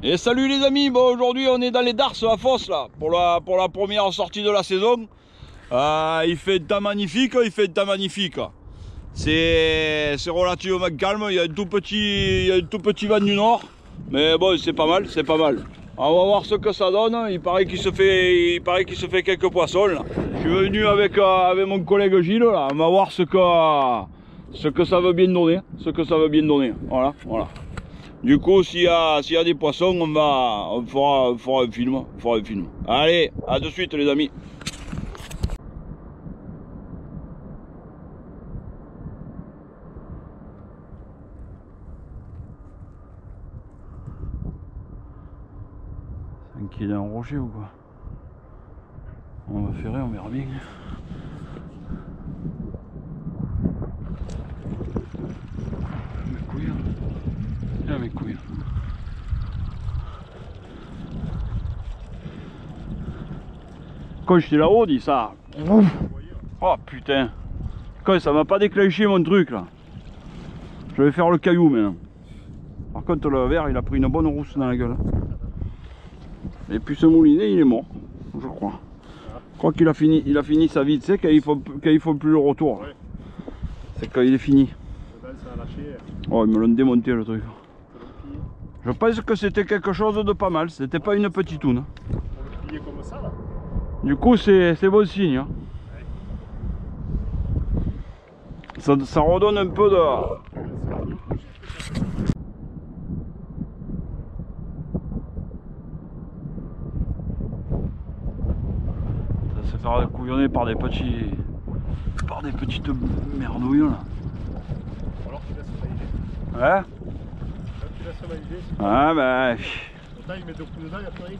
Et salut les amis, bon aujourd'hui on est dans les darses à Fos là, pour la première sortie de la saison. Il fait un temps magnifique, C'est relativement calme, il y a un tout petit vent du nord. Mais bon, c'est pas mal, On va voir ce que ça donne, il paraît qu'il se fait quelques poissons là. Je suis venu avec mon collègue Gilles là, on va voir ce que ça veut bien donner, voilà. Du coup, s'il y a des poissons, on fera un film, Allez, à de suite les amis. C'est qu'il est un rocher ou quoi? On va ferrer, on verra bien. Mes couilles. Là, mes couilles. Quand j'étais là-haut, dit ça. Oh putain. Quand ça m'a pas déclenché mon truc là. Je vais faire le caillou maintenant. Par contre le verre il a pris une bonne rousse dans la gueule. Et puis ce moulinet il est mort, je crois. Je crois qu'il a fini sa vie, tu sais, quand il faut plus le retour. Ouais. C'est quand il est fini. Oh, ils me l'ont démonté le truc. Je pense que c'était quelque chose de pas mal, c'était pas une petite toune. Comme ça, là. Du coup c'est bon signe. Hein. Ouais. Ça redonne un peu de... Ça se fait couillonner par des petites merdouilles là. Alors tu laisses valider. Ouais. Tu laisses valider. Ah bah... Là il met deux coups dedans, il n'y a plus rien.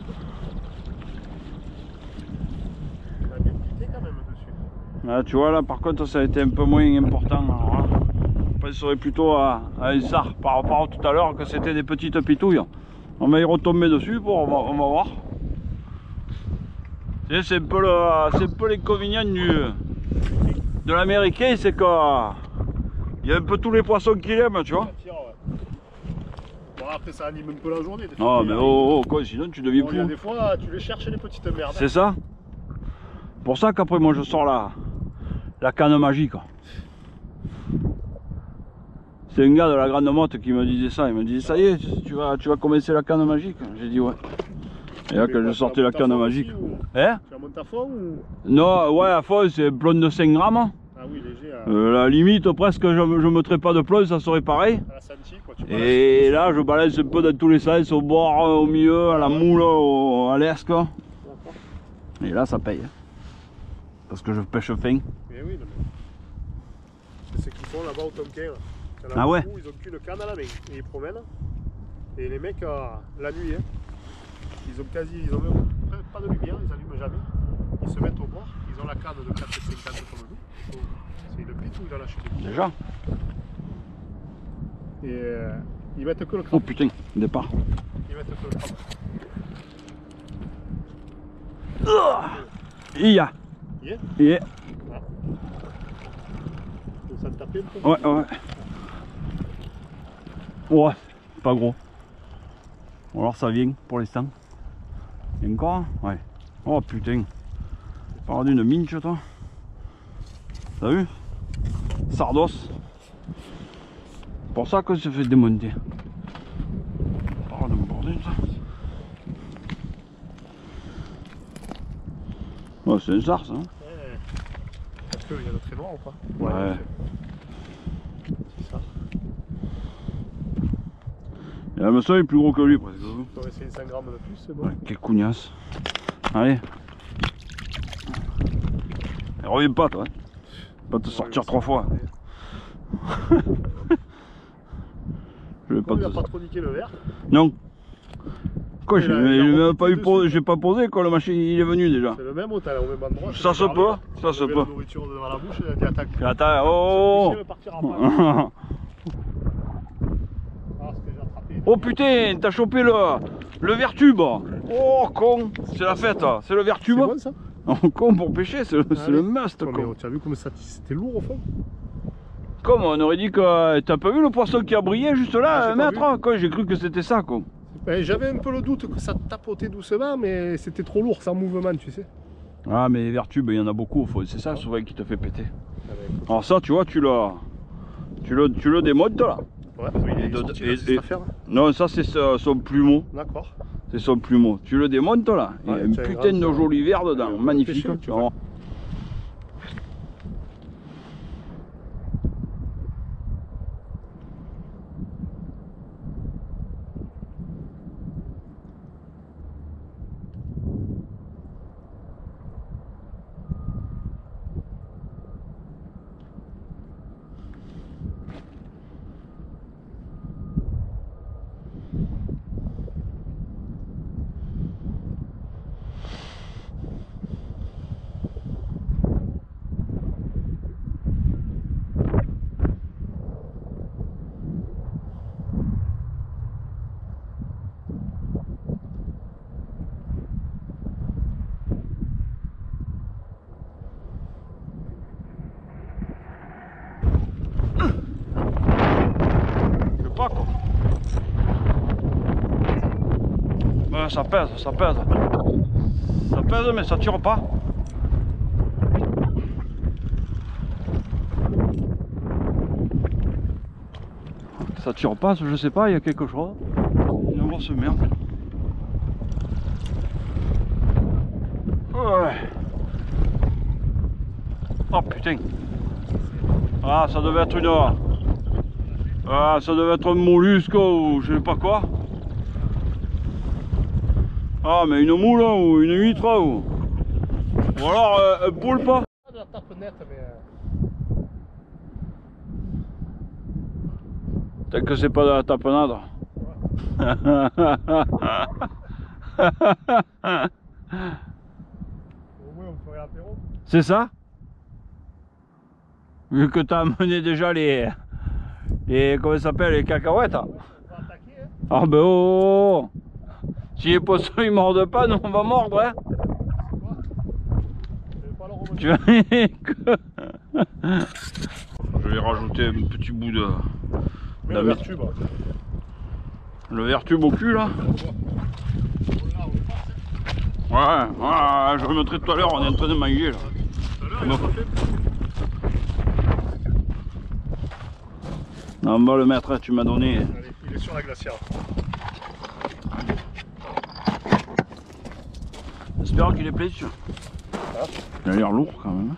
Il a bien quitté quand même dessus. Ah, tu vois là par contre ça a été un peu moins important. Alors, hein. Je penserais plutôt à un sard par rapport à tout à l'heure que c'était des petites pitouilles. On va y retomber dessus, on va voir. C'est un peu l'inconvénient de l'américain, c'est qu'il y a un peu tous les poissons qu'il aime, tu vois. Bon, après ça anime un peu la journée. Oh mais quoi, sinon tu deviens fou. Des fois tu les cherches les petites merdes. C'est ça. Pour ça qu'après moi je sors la canne magique. C'est un gars de la Grande Motte qui me disait ça, il me disait ça y est, tu vas commencer la canne magique. J'ai dit ouais. Et là que je sortais la canne magique. Hein? Tu la montes à fond ou? Non, ouais, à fond c'est plomb de 5 grammes. Ah oui, léger. La limite presque je mettrais pas de plomb, ça serait pareil. À la senti, quoi, et là je balance un peu dans tous les sens, au bord, au milieu, à la moule, à l'esque. Et là ça paye. Parce que je pêche fin. Mais oui, c'est ce qu'ils font là-bas au Tonkin. Ah ouais? Ils ont qu'une canne à la main et ils promènent. Et les mecs, la nuit, hein, ils ont même pas de lumière, ils allument jamais. Ils se mettent au bord, ils ont la canne de 4,50 comme nous. C'est une pitouille dans la chute. Déjà? Et ils mettent que le crabe. Oh putain, départ. Ils mettent que le crabe. Yeah. Yeah? Yeah. Ah. Ça te taper un peu? Ouais. Ouais, pas gros. Alors ça vient pour l'instant. Et encore? Ouais. Oh putain. Parle d'une minche toi. T'as vu? Sardos. C'est pour ça que se fait démonter. Parle de bordel ça. Ouais, c'est un sars hein. Est-ce qu'il y a de très noir ou pas? Ouais. C'est ça. Et le monsieur est plus gros que lui presque. On va essayer 5 grammes de plus, c'est bon. Ouais, quelle cougnasse. Allez. Et reviens pas toi. Pas te sortir 3 fois. Je vais pas il a pas trop niqué le verre. Non. Quoi, j'ai pas posé quoi, le machin il est venu déjà. C'est le même hôtel, au même endroit. Ça se peut, ça se peut. La nourriture devant la bouche, il a dit attaque. Attends, oh. Oh putain, t'as chopé le vertube. Oh con, c'est la fête, c'est le vertube. C'est bon ça? Oh, con pour pêcher, c'est le must. Tu as vu comme ça, c'était lourd au fond? Comme on aurait dit que... T'as pas vu le poisson qui a brillé juste là, maître? Quoi, j'ai cru que c'était ça quoi. J'avais un peu le doute que ça tapotait doucement, mais c'était trop lourd, sans mouvement, tu sais. Ah, mais les vertubes, il y en a beaucoup, c'est ça souvent qui te fait péter. Ah ben, écoute. Alors ça, tu vois, tu le démontes là. Ouais, il est sorti, là, c'est cette affaire. Non, ça c'est son plumeau. D'accord. C'est son plumeau. Tu le démontes là. Il y a Ouais, une tiens, putain de grave, joli verre dedans. Ouais, Magnifique. pêcher, tu vois. Pas quoi. Ben, ça pèse, ça pèse. Ça pèse mais ça tire pas. Ça tire pas, je sais pas, il y a quelque chose. Une grosse merde. Ouais. Oh putain. Ah, ça devait être une... Ah, ça devait être un mollusque ou je sais pas quoi. Ah, mais une moule ou une huître ou alors un poulpe. Pas de la tape nette, mais. Peut-être que c'est pas de la tapenade. Au moins, on ferait l'apéro. C'est ça? Vu que t'as amené déjà comment ça s'appelle, les cacahuètes. On va attaquer, hein. Ah ben oh, si les poissons ils mordent pas, nous on va mordre hein. Tu vas... Je vais rajouter un petit bout de... Le vertube. Le vertube au cul là. Ouais, ouais, je remettrai tout à l'heure, on est en train de manger là. Non, on va le mettre, tu m'as donné. Allez, il est sur la glacière. J'espère qu'il est plein dessus. Ah. Il a l'air lourd quand même.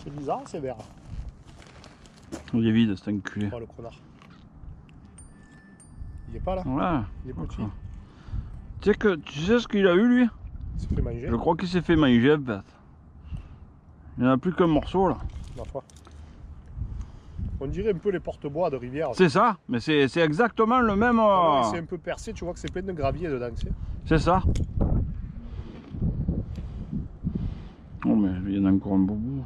C'est bizarre, c'est vert. Il est vide, c'est enculé. Oh le connard. Il est pas là. Ouais. Il est petit. Tu sais ce qu'il a eu lui? Il s'est fait manger. Je crois qu'il s'est fait manger en fait. Il n'y en a plus qu'un morceau là. Ma foi. On dirait un peu les porte-bois de rivière. C'est ça, mais c'est exactement le même. C'est un peu percé, tu vois que c'est plein de gravier dedans. C'est ça. Oh mais il y en a encore un beau bout.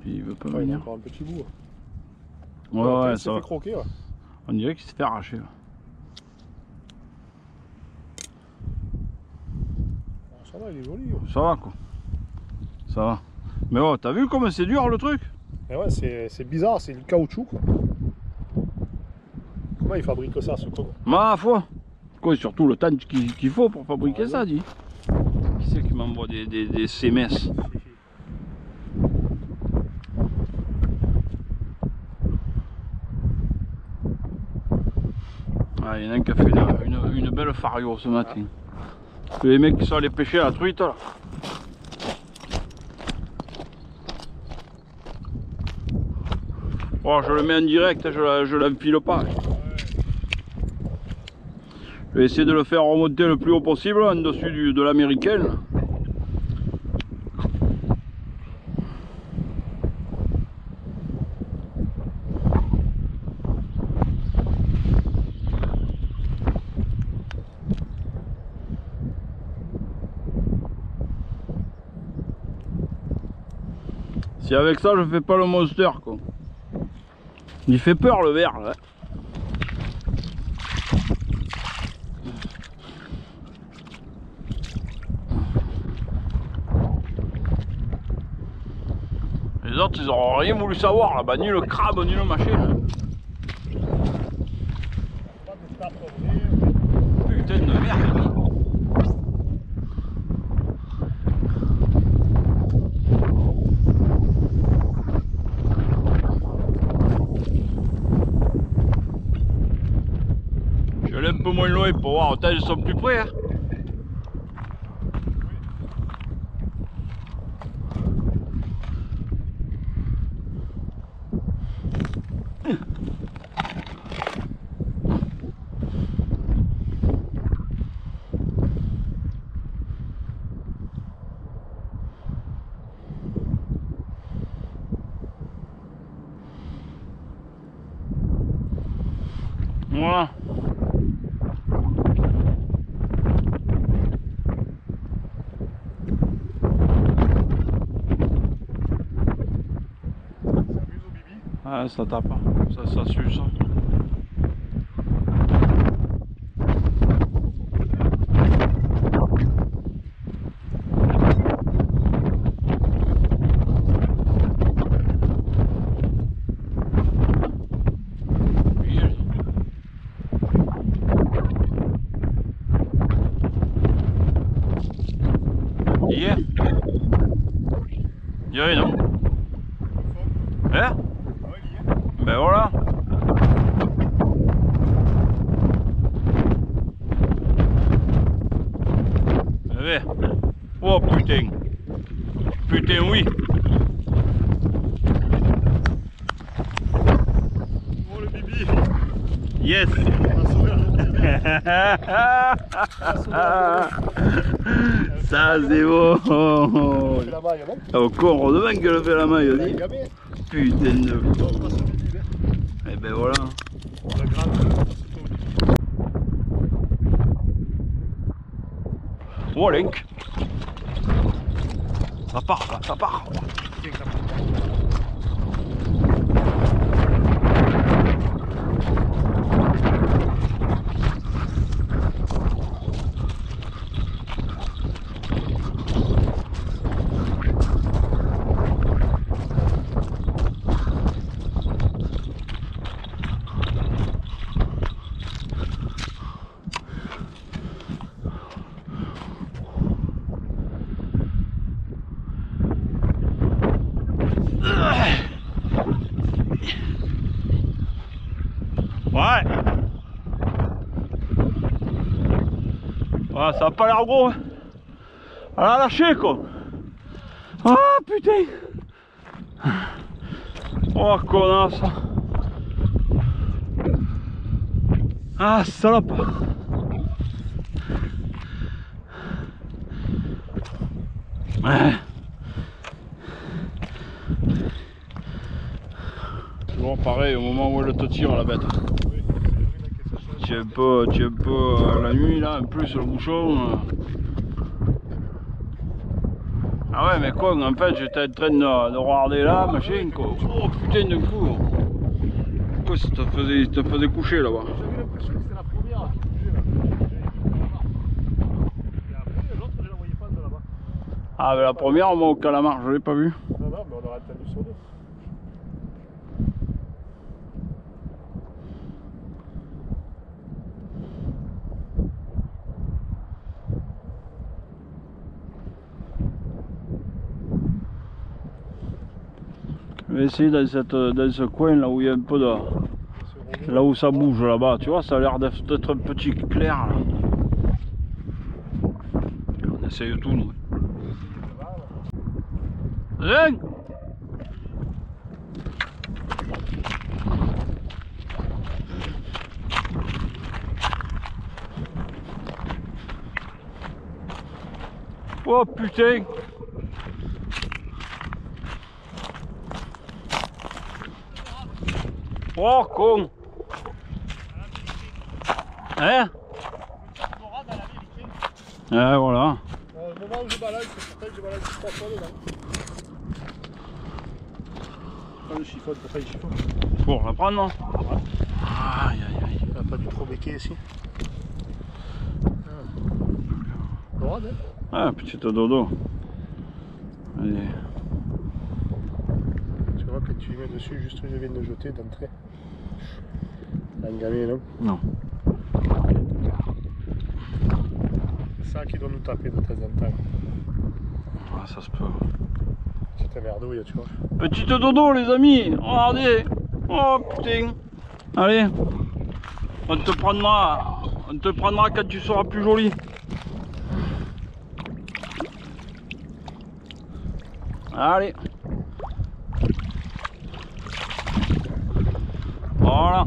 Il veut pas Il y a venir. encore un petit bout. Ouais, il ça s'est va. fait croquer. Ouais. On dirait qu'il s'est fait arracher. Là. Ça va, il est joli. Ça va quoi. Ça va. Mais oh, t'as vu comme c'est dur le truc? Et ouais, c'est bizarre, c'est du caoutchouc quoi. Comment il fabrique ça ce con? Ma foi. Quoi, surtout le temps qu'il faut pour fabriquer ça, dis. Qui c'est qui m'envoie des CMS? Ah, il y en a un qui a fait une belle fario ce matin. Les mecs qui sont allés pêcher à la truite là. Oh, je le mets en direct, je l'enfile pas. Je vais essayer de le faire remonter le plus haut possible en dessus de l'américaine. Si avec ça je fais pas le monster quoi. Il fait peur le verre là. autres, ils n'auront rien voulu savoir là-bas, ni le crabe, ni le machin. Hein. Putain de merde. Je vais aller un peu moins loin pour voir, peut-être ils sont plus près. Hein. Voilà. Ah, ça tape, ça suce. Yeah. Yeah, non? Hein? Ben voilà. Allez. Oh putain. Putain oui. Oh le bibi. Yes. Ça c'est bon. Encore heureusement qu'elle fait la maille, dit. Putain de. Et ben voilà. Oh Link. Ça part là, ça part. Ouais. Ouais, ça a pas l'air gros. Hein. Elle a lâché quoi. Ah putain. Oh connasse. Ah salope. Ouais. Toujours pareil au moment où elle te tire la bête. Tu es un peu la nuit là, en plus le bouchon. Ah ouais mais quoi, en fait j'étais en train de regarder là, machin quoi. Oh putain d'un coup. Quoi ça te faisait coucher là-bas. J'avais l'impression que c'était la première qui bougeait là. Et après l'autre je la voyais pas de là-bas. Ah mais la première moi au calamar je l'ai pas vu. Non non mais on aurait entendu sur deux. Je vais essayer dans ce coin là où il y a un peu de... Là où ça bouge là-bas, tu vois, ça a l'air d'être un petit clair là. On essaye tout nous. Viens. Oh putain. Oh con. Hein? Ah voilà. Au moment où je balance, c'est pour ça que je balance 3 fois dedans. Pas le chiffon, pour ça il chiffonne. Pour la prendre non? Aïe aïe aïe. Il n'a pas dû trop béquer ici. Droite, hein? Ah, petit dodo. Allez. Tu lui mets dessus, juste je viens de jeter d'entrée. Un gamin, non? Non. C'est ça qui doit nous taper de temps en temps. Ah, ça se peut. Petite merdouille, tu vois. Petite dodo, les amis. Regardez. Oh putain. Allez. On te prendra. On te prendra quand tu seras plus joli. Allez. Voilà.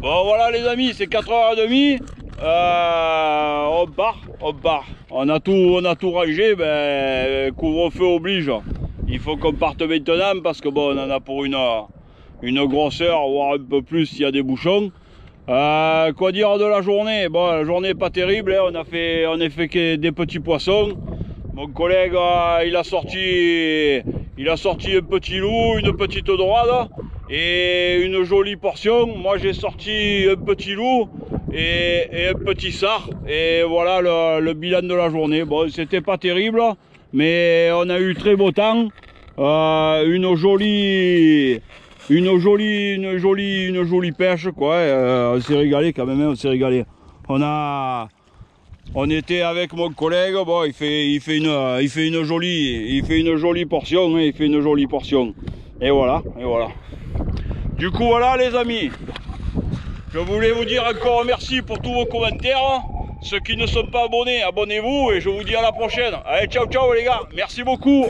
Bon voilà les amis, c'est 4h30, on part. On a tout rangé, ben, couvre-feu oblige. Il faut qu'on parte maintenant parce que bon, on en a pour une grosseur, voire un peu plus s'il y a des bouchons. Quoi dire de la journée? Bon, la journée n'est pas terrible, hein. On a fait que des petits poissons. Mon collègue, il a sorti un petit loup, une petite dorade et une jolie portion. Moi j'ai sorti un petit loup et un petit sard. Et voilà le bilan de la journée. Bon, c'était pas terrible, mais on a eu très beau temps. Une jolie pêche, quoi. On s'est régalé quand même, on s'est régalé. On était avec mon collègue, bon, il fait une jolie portion, hein, il fait une jolie portion. Et voilà. Du coup, voilà les amis. Je voulais vous dire encore merci pour tous vos commentaires. Ceux qui ne sont pas abonnés, abonnez-vous et je vous dis à la prochaine. Allez, ciao les gars. Merci beaucoup.